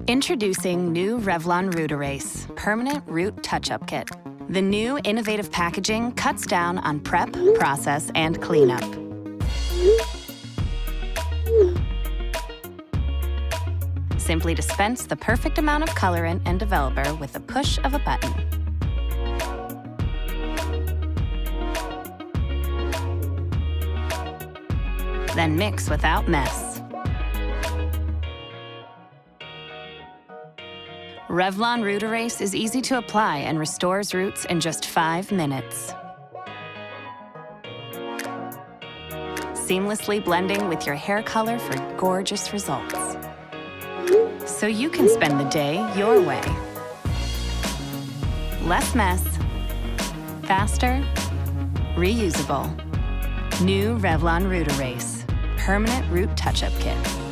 Introducing new Revlon Root Erase Permanent Root Touch-Up Kit. The new innovative packaging cuts down on prep, process, and cleanup. Simply dispense the perfect amount of colorant and developer with the push of a button. Then mix without mess. Revlon Root Erase is easy to apply and restores roots in just 5 minutes. Seamlessly blending with your hair color for gorgeous results. So you can spend the day your way. Less mess, faster, reusable. New Revlon Root Erase Permanent Root Touch-Up Kit.